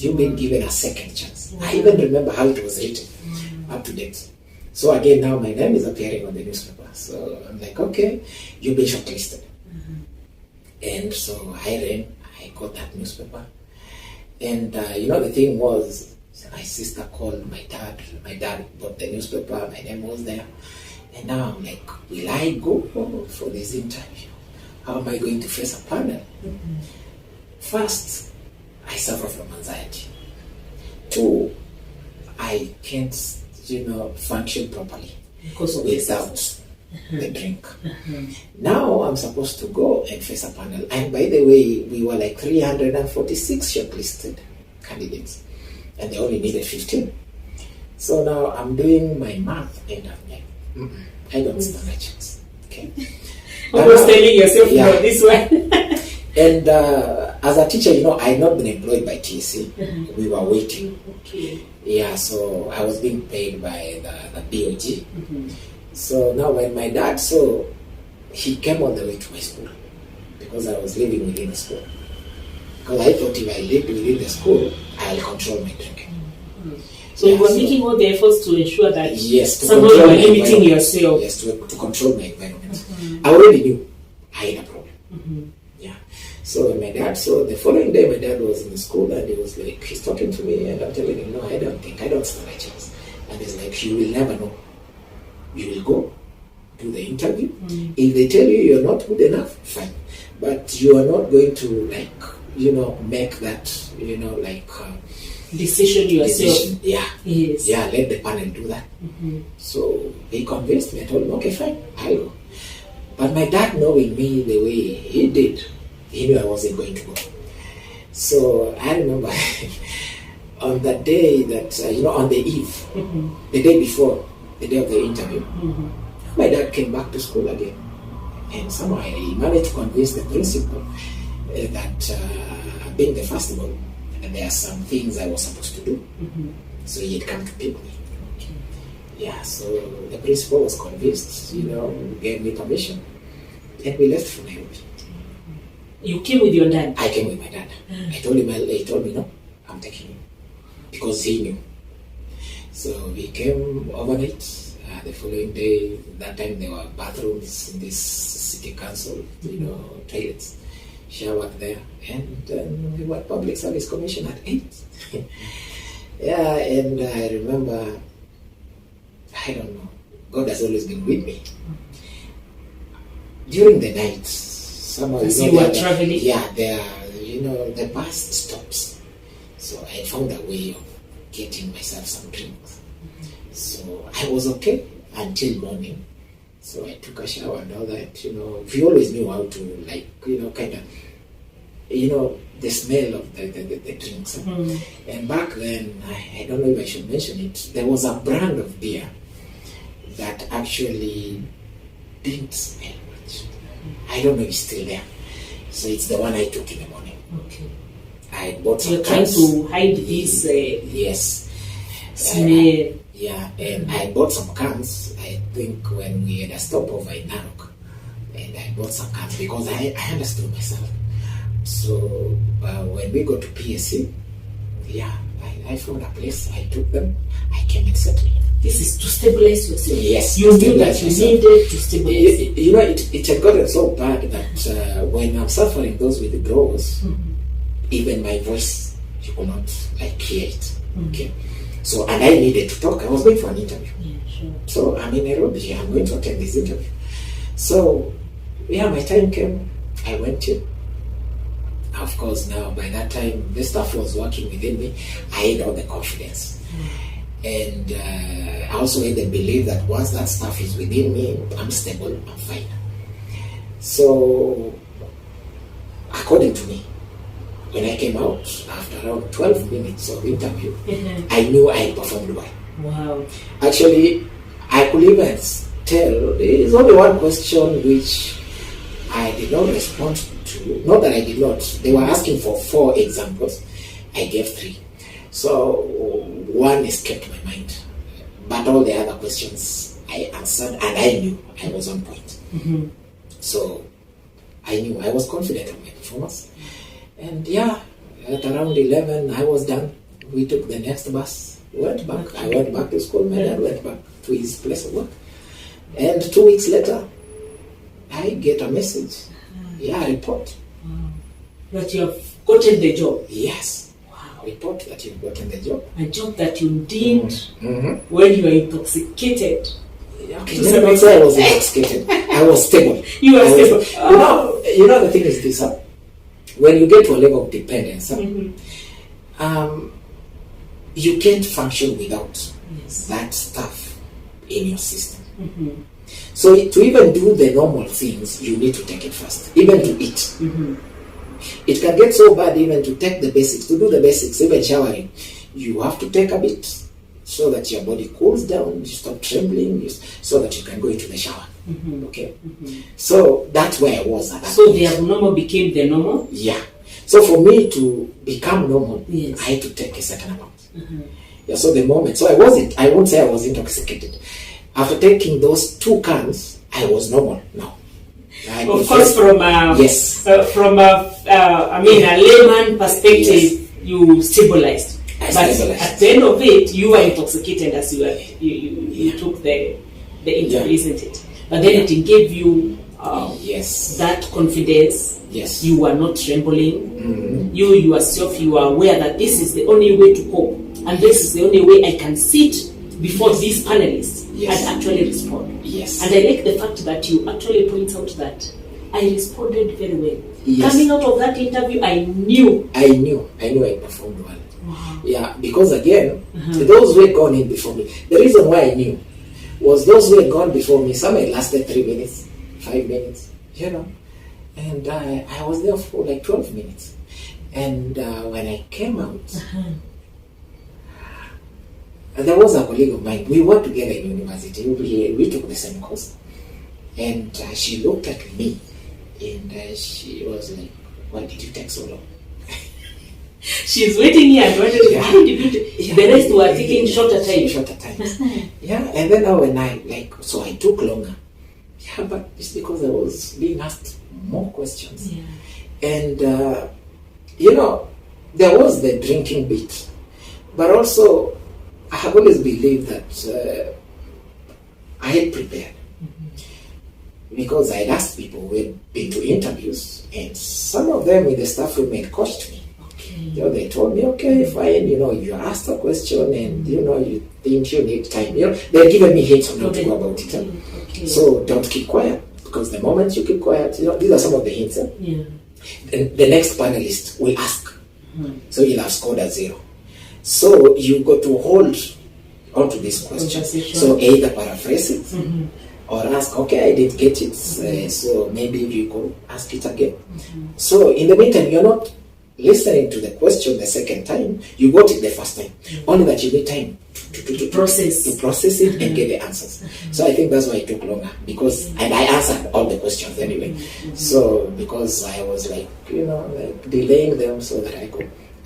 You've been given a second chance. I even remember how it was written, up to date. So again, now my name is appearing on the newspaper. So I'm like, okay, you've been shortlisted. And so I got that newspaper. And the thing was, my sister called my dad. My dad bought the newspaper. My name was there. And now I'm like, will I go for this interview? How am I going to face a panel? First, I suffer from anxiety. Two, I can't, function properly without the drink. Now I'm supposed to go and face a panel. And by the way, we were like 346 shortlisted candidates. And they only needed 15. So now I'm doing my math and I'm like, I don't stand a chance. Okay. Almost telling yourself, this one. And as a teacher, I had not been employed by TC. We were waiting. Okay. Yeah, so I was being paid by the BOG. So now when my dad saw, he came all the way to my school because I was living within the school. Because I thought if I lived within the school, I'll control my drinking. So you were making all the efforts to ensure that somehow you were limiting yourself. Yes, to control my environment. I already knew I had a problem. Yeah. So when my dad saw, the following day my dad was in the school and he was like, he's talking to me and I'm telling him, no, I don't stand a chance. And he's like, you will never know. You will go, do the interview. If they tell you you're not good enough, fine. But you are not going to make that, decision yourself. Yeah. Yes. Yeah, let the panel do that. So he convinced me. I told him, okay, fine, I'll go. But my dad, knowing me the way he did, he knew I wasn't going to go. So I remember on the day that, on the eve, the day before, the day of the interview, my dad came back to school again. And somehow he managed to convince the principal that being the first born, there are some things I was supposed to do. So he had come to pick me. Yeah, so the principal was convinced, gave me permission. And we left for Nairobi. You came with your dad? I came with my dad. I told him, he told me, no, I'm taking you. Because he knew. So we came overnight. The following day, that time there were bathrooms in this city council, toilets. Showered there, and we were Public Service Commission at 8. Yeah, and I remember, I don't know, God has always been with me. During the night, somehow you were traveling. Yeah, the bus stops. So I found a way of getting myself some drinks. So I was okay until morning. So I took a shower and all that, we always knew how to the smell of the drinks. And back then, I don't know if I should mention it, there was a brand of beer that actually didn't smell much. I don't know if it's still there. So it's the one I took in the morning. Okay. I bought some You're trying to hide this yes. smell. Yeah, and I bought some cans, I think when we had a stopover in Narok. And I bought some cans because I understood myself. So when we got to PSC, I found a place, I took them, I came and settled. This is to stabilize yourself. Yes. You knew that you needed to stabilize. It had gotten so bad that when I'm suffering those withdrawals, even my voice, you could not hear it. Okay. So, and I needed to talk. I was going for an interview. Yeah, sure. So I'm in Nairobi. I'm going to attend this interview. So, my time came. I went in. Of course, now by that time, the stuff was working within me. I had all the confidence. And I also had the belief that once that stuff is within me, I'm stable, I'm fine. So, according to me, when I came out, after around 12 minutes of interview, I knew I had performed well. Wow. Actually, I could even tell, there is only one question which I did not respond to. Not that I did not. They were asking for 4 examples. I gave 3. So, one escaped my mind. But all the other questions I answered, and I knew I was on point. So, I knew I was confident of my performance. And At around 11, I was done. We took the next bus, went back. I went back to school. My dad went back to his place of work. And 2 weeks later, I get a message. Yeah, a report. That you have gotten the job. Yes. Wow. Report that you've gotten the job. A job that you did when you were intoxicated. Okay, let me say I was intoxicated. I was stable. You were stable. You know, the thing is this, when you get to a level of dependence, you can't function without that stuff in your system. So to even do the normal things, you need to take it first. Even to eat. It can get so bad even to take the basics, to do the basics, even showering. You have to take a bit so that your body cools down, you stop trembling, so that you can go into the shower. Okay? So that's where I was at that So point. the abnormal became the normal? Yeah. So for me to become normal, I had to take a certain amount. Yeah, so the moment, so I won't say I was intoxicated. After taking those 2 cans, I was normal now. Of course, from a layman perspective, you stabilized. But at the end of it, you were intoxicated as you took the interview, isn't it? But then it gave you that confidence. Yes. You were not trembling. You yourself, you are aware that this is the only way to cope, and this is the only way I can sit before these panelists and actually respond. Yes. And I like the fact that you actually point out that I responded very well. Yes. Coming out of that interview, I knew I performed well. Wow. Yeah, because again, those who had gone in before me, the reason why I knew was those who had gone before me, some had lasted 3 minutes, 5 minutes, and I was there for like 12 minutes. And when I came out, there was a colleague of mine. We worked together in university. We took the same course. And she looked at me and she was like, "Why did you take so long?" She's waiting here and wondering, why did you the rest were taking shorter time. Shorter times. And then when so I took longer. Yeah, but it's because I was being asked more questions. And, there was the drinking bit. But also, I have always believed that I had prepared. Because I had asked people who had been to interviews, and some of them in the staff room had coached me. They told me, okay, fine, you asked a question and, you think you need time. They're giving me hints on how to go about it. So don't keep quiet, because the moment you keep quiet, these are some of the hints. And the next panelist will ask. So you'll have scored a 0. So you got to hold on to this question. So either paraphrase it, or ask, okay, I didn't get it, so maybe you could ask it again. So in the meantime, you're not listening to the question the second time. You got it the first time. Only that you need time to process it and get the answers. So I think that's why it took longer, and I answered all the questions anyway. So because I was delaying them so that I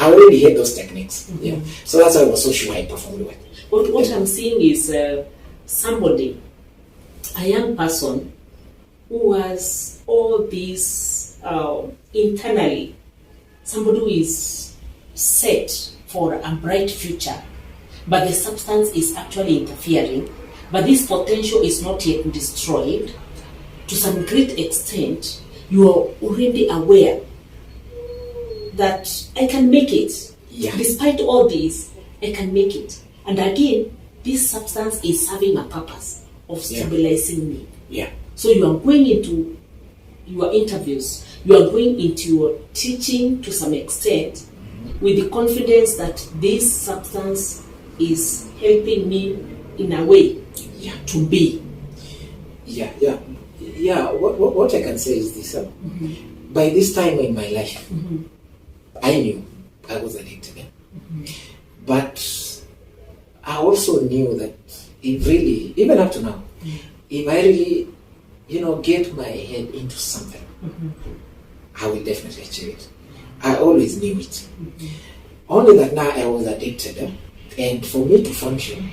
already had those techniques. So that's why I was so sure I performed well. What I'm seeing is somebody, a young person who has all these internally, somebody who is set for a bright future, but the substance is actually interfering, but this potential is not yet destroyed. To some great extent, you are already aware that I can make it. Despite all this, I can make it. And again, this substance is serving a purpose of stabilizing me. So you are going into your interviews, you are going into your teaching to some extent with the confidence that this substance is helping me in a way to be. What I can say is this. By this time in my life, I knew I was addicted. But I also knew that if really, even up to now, if I really, get my head into something, I will definitely achieve it. I always knew it. Only that now I was addicted, and for me to function,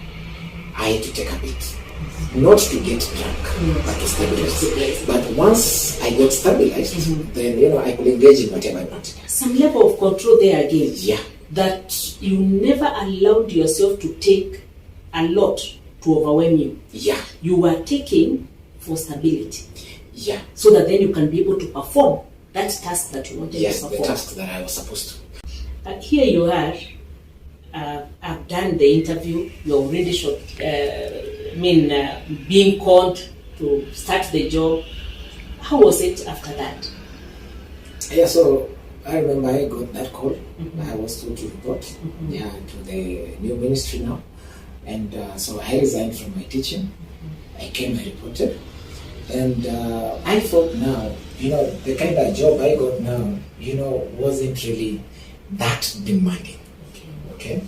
I had to take a bit. not to get drunk, but to stabilize. But once I got stabilized, then I could engage in whatever I wanted. Some level of control there again. Yeah. That you never allowed yourself to take a lot to overwhelm you. Yeah. You were taking for stability. Yeah. So that then you can be able to perform that task that you wanted to perform. Yes, the task that I was supposed to. Here you are. I've done the interview. You're already being called to start the job. How was it after that? Yeah, so I remember I got that call. I was told to report to the new ministry now. And so I resigned from my teaching. I came, I reported. And I thought now, the kind of job I got now, wasn't really that demanding. Okay?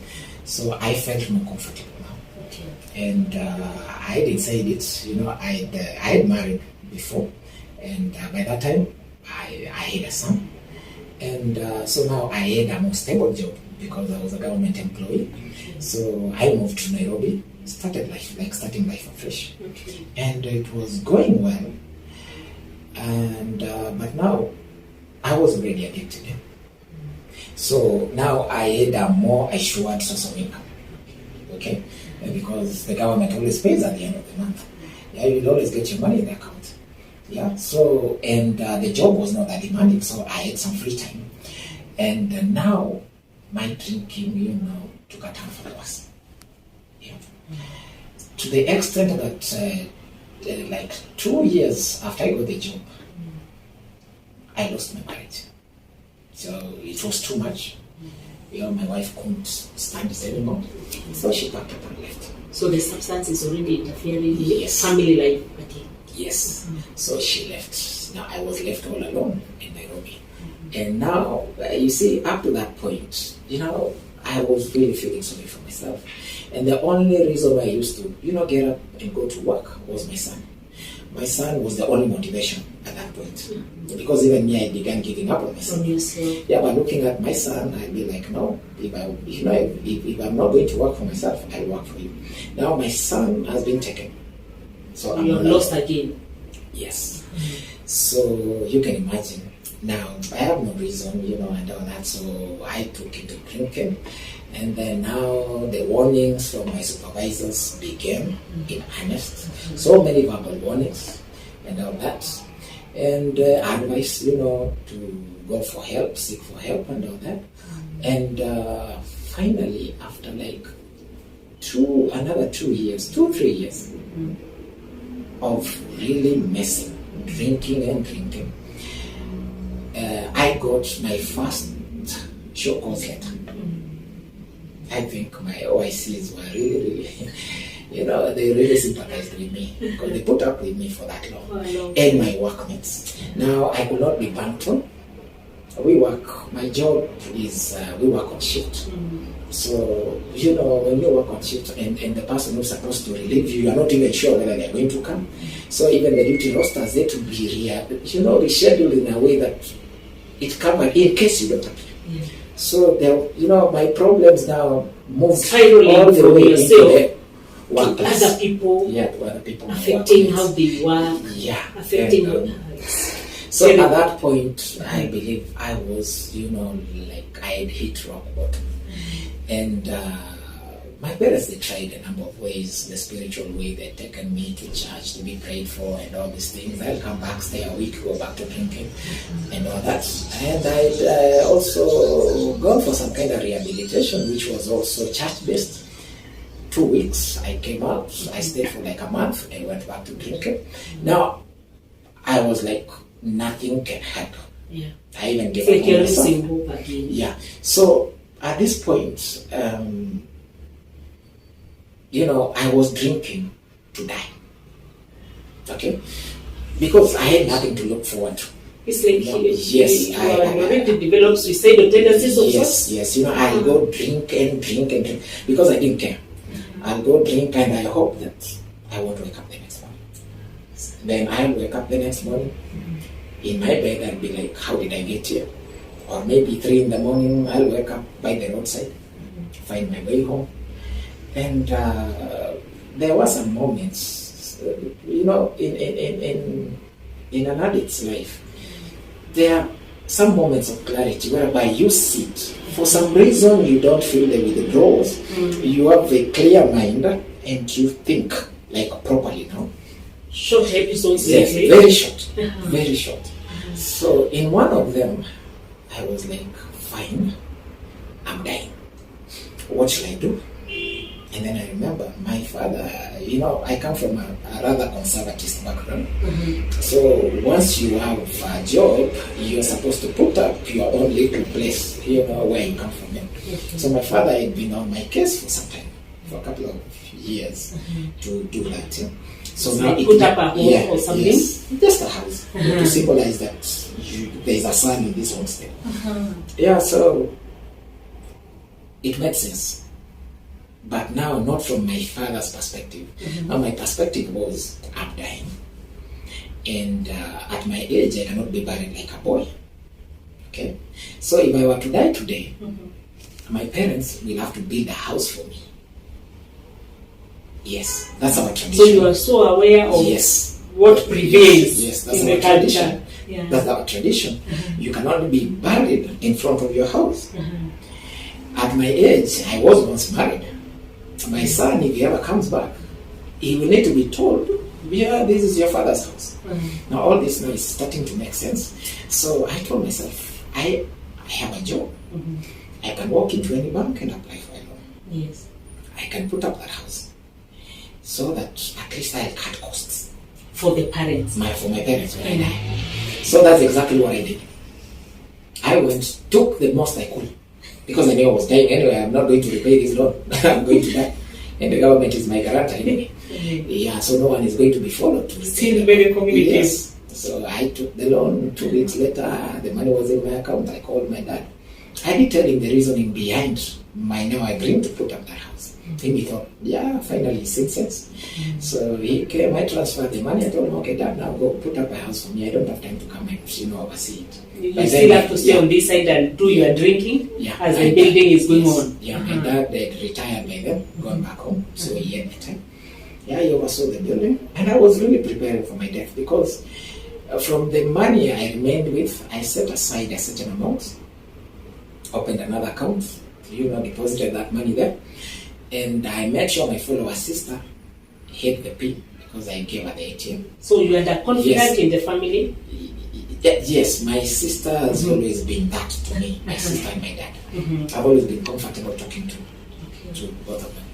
So I felt more comfortable now. Okay. And I decided, I had married before. And by that time, I had a son. And so now I had a more stable job because I was a government employee. So I moved to Nairobi, starting life afresh. Okay. And it was going well. And but now I was already addicted. So now I had a more assured source of income. Okay? Because the government always pays at the end of the month. Yeah, you'll always get your money in the account. Yeah, so, and the job was not that demanding, so I had some free time. And now, my drinking, took a turn for the worse. Yeah. To the extent that, like 2 years after I got the job, I lost my marriage. So, it was too much. My wife couldn't stand it anymore. So, she packed up and left. So, the substance is already interfering with Yes. family life again? Yes. So she left. Now I was left all alone in Nairobi. And now, you see, up to that point, I was really feeling sorry for myself. And the only reason why I used to, get up and go to work was my son. My son was the only motivation at that point. Because even me, I began giving up on myself. Yeah, but looking at my son, I'd be like, no, if I'm not going to work for myself, I'll work for you. Now my son has been taken. So you're lost again. Yes. So you can imagine. Now I have no reason, and all that. So I took into drinking, and then now the warnings from my supervisors began in earnest. So many verbal warnings and all that, and advice, to go for help, seek for help, and all that. And finally, after like 3 years. Of really messing, drinking. I got my first show cause letter. I think my OICs were really, they really sympathized with me because they put up with me for that long. And my workmates. Now, I could not be bumped on. My job is, we work on shift. So, when you work on shift and the person who's supposed to relieve you, you're not even sure whether they're going to come. So even the duty rosters, they to be rescheduled in a way that it covered in case you don't appear. Yeah. So, my problems now moved spiraling all the way into the workplace. To other people. Yeah, to other people. Affecting how they work. Yeah. Affecting so at that point, I believe I was, like I had hit rock bottom. And my parents, they tried a number of ways, the spiritual way. They'd taken me to church to be prayed for and all these things. I'll come back, stay a week, go back to drinking and all that. And I'd also gone for some kind of rehabilitation, which was also church-based. 2 weeks, I came out, I stayed for like a month and went back to drinking. Now, I was like, nothing can happen. Yeah. I even gave up on myself. Yeah. So, at this point, I was drinking to die. Okay? Because I had nothing to look forward to. It's like you already developed suicidal tendencies of sorts? Yes. I'll go drink and drink because I didn't care. I'll go drink and I hope that I won't wake up the next morning. Then I'll wake up the next morning. In my bed, I'll be like, how did I get here? Or maybe 3 in the morning, I'll wake up by the roadside, find my way home. And there were some moments in an addict's life, there are some moments of clarity whereby you sit. For some reason, you don't feel the withdrawals. You have a clear mind and you think like properly now. Short episodes, yes, very short, very short. So in one of them, I was like, fine, I'm dying. What shall I do? And then I remember my father, I come from a rather conservative background. So once you have a job, you're supposed to put up your own little place, where you come from. So my father had been on my case for some time, for a couple of years, to do that. So now put up a home or something? Yes, just a house, to symbolize that there's a son in this homestead. Yeah, so it made sense. But now, not from my father's perspective. Now, my perspective was, I'm dying. And at my age, I cannot be buried like a boy. Okay? So if I were to die today, my parents will have to build a house for me. Yes, that's our tradition. So you are so aware of what prevails yes, that's in our the tradition. culture. Yeah. That's our tradition. You cannot be buried in front of your house. At my age, I was once married. My son, if he ever comes back, he will need to be told, yeah, this is your father's house. Now all this now is starting to make sense. So I told myself, I have a job. I can walk into any bank and apply for a loan. Yes. I can put up that house so that at least I'll cut costs. For the parents. For my parents when I die. So that's exactly what I did. I took the most I could. Because I knew I was dying anyway, I'm not going to repay this loan. I'm going to die. And the government is my guarantor anyway. Yeah, so no one is going to be followed. Still very communicative. Yes. So I took the loan. 2 weeks later, the money was in my account. I called my dad. I did tell him the reasoning behind my now agreeing to put up that house. And he thought, yeah, finally it makes sense. So he came, I transferred the money. I told him, okay, Dad, now go put up a house for me. I don't have time to come and oversee it. You still have to stay on this side and do your drinking as the building is going on. Yeah, my dad had retired by then, going back home, so he had the time. Yeah, he oversaw the building, and I was really preparing for my death because from the money I remained with, I set aside a certain amount, opened another account, deposited that money there, and I made sure my follower sister hid the pin because I gave her the ATM. So you had a confidence in the family? Yes, my sister has always been that to me, my sister and my dad. I've always been comfortable talking to both of them.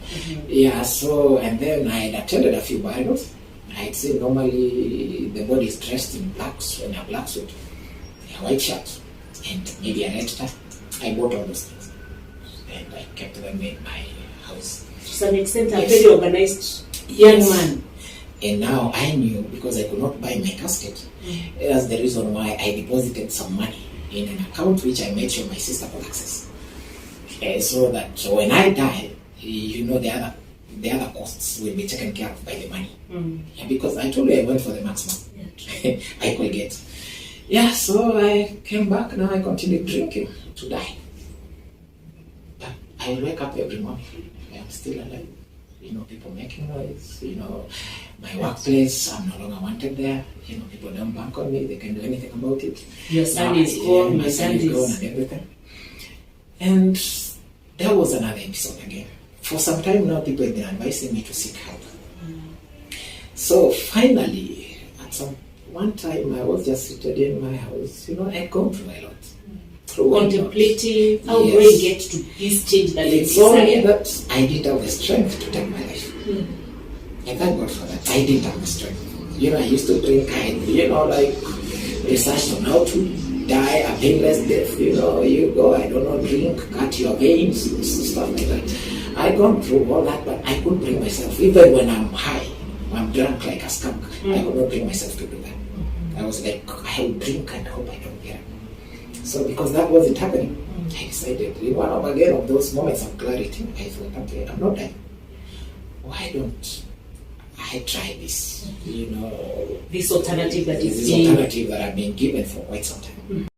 Yeah, so, and then I had attended a few burials. I'd say normally the body is dressed in blacks, in a black suit, a white shirt, and maybe a red tie. I bought all those things. And I kept them in my house. To some extent, a very organized young man. And now I knew, because I could not buy my casket, that's the reason why I deposited some money in an account which I made sure my sister could access. So that when I die, the other costs will be taken care of by the money. Yeah, because I told you I went for the maximum I could get. Yeah, so I came back. Now I continued drinking to die. But I will wake up every morning. I am still alive. People making noise, my workplace, I'm no longer wanted there. People don't bank on me, they can do anything about it. Your son is gone, my son is gone and everything. And there was another episode again. For some time now, people have been advising me to seek help. So finally, one time I was just seated in my house, I'd gone through a lot. Contemplating how do I get to this change that it's only that I didn't have the strength to take my life. And thank God for that. I didn't have the strength. I used to drink and, research on how to die a painless death. You go, drink, cut your veins, stuff like that. I'd gone through all that, but I couldn't bring myself, even when I'm high, I'm drunk like a skunk, I could not bring myself to do that. I was like, I will drink and hope I don't get it. So because that wasn't happening, I decided, in one of those moments of clarity, I thought, okay, I'm not dying. Why don't I try this? This alternative that alternative that I've been given for quite some time.